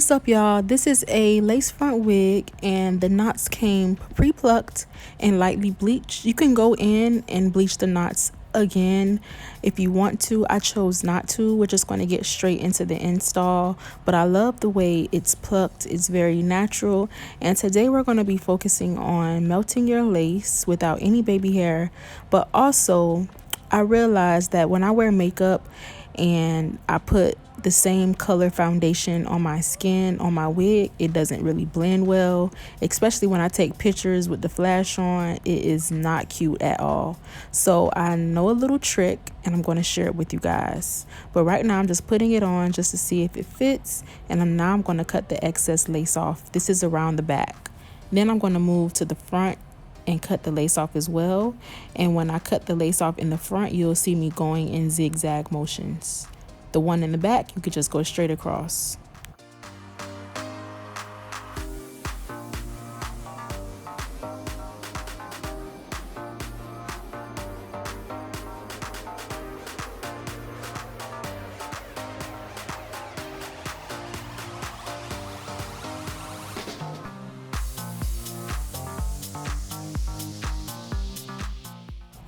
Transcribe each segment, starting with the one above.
What's up, y'all? This is a lace front wig and the knots came pre-plucked and lightly bleached. You can go in and bleach the knots again if you want to. I chose not to. We're just going to get straight into the install, but I love the way it's plucked. It's very natural, and today we're going to be focusing on melting your lace without any baby hair. But also, I realized that when I wear makeup and I put the same color foundation on my skin, on my wig, it doesn't really blend well, especially when I take pictures with the flash on. It is not cute at all. So I know a little trick and I'm going to share it with you guys. But right now I'm just putting it on just to see if it fits, and now I'm going to cut the excess lace off. This is around the back. Then I'm going to move to the front and cut the lace off as well. And when I cut the lace off in the front, you'll see me going in zigzag motions. The one in the back, you could just go straight across.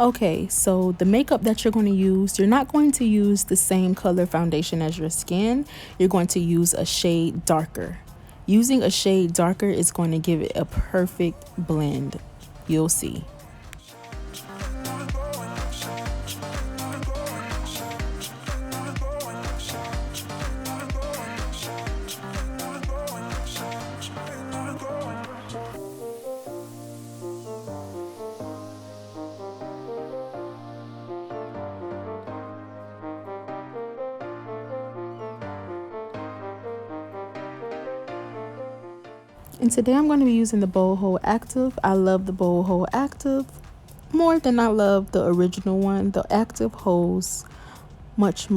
Okay, so the makeup that you're going to use, you're not going to use the same color foundation as your skin. You're going to use a shade darker. Using a shade darker is going to give it a perfect blend. You'll see. And today I'm going to be using the Boho Active. I love the Boho Active more than I love the original one. The Active holds much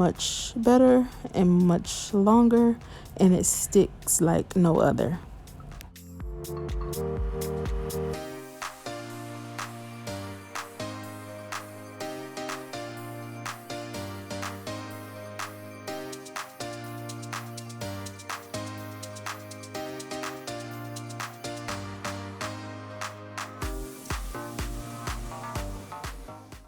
better and much longer, and it sticks like no other.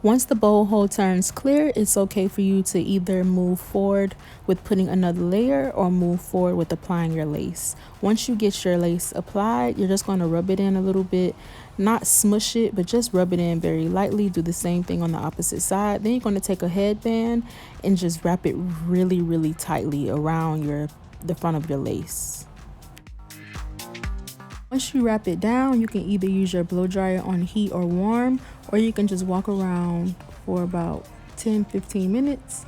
Once the boho turns clear, it's okay for you to either move forward with putting another layer or move forward with applying your lace. Once you get your lace applied, you're just going to rub it in a little bit, not smush it, but just rub it in very lightly. Do the same thing on the opposite side. Then you're going to take a headband and just wrap it really tightly around the front of your lace. Once you wrap it down, you can either use your blow dryer on heat or warm, or you can just walk around for about 10-15 minutes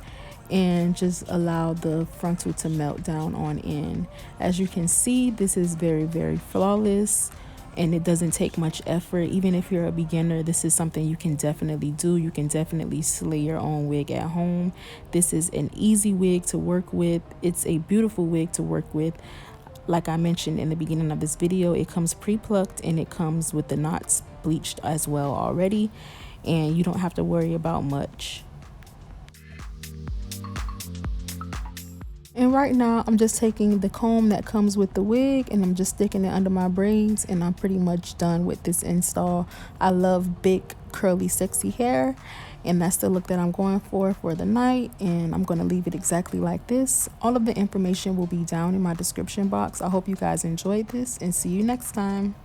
and just allow the frontal to melt down on in. As you can see, this is very flawless, and it doesn't take much effort. Even if you're a beginner, this is something you can definitely do. You can definitely slay your own wig at home. This is an easy wig to work with. It's a beautiful wig to work with. Like I mentioned in the beginning of this video, it comes pre-plucked and it comes with the knots bleached as well already, and you don't have to worry about much. And right now I'm just taking the comb that comes with the wig and I'm just sticking it under my braids, and I'm pretty much done with this install. I love big curly sexy hair, and that's the look that I'm going for the night, and I'm going to leave it exactly like this. All of the information will be down in my description box. I hope you guys enjoyed this, and see you next time.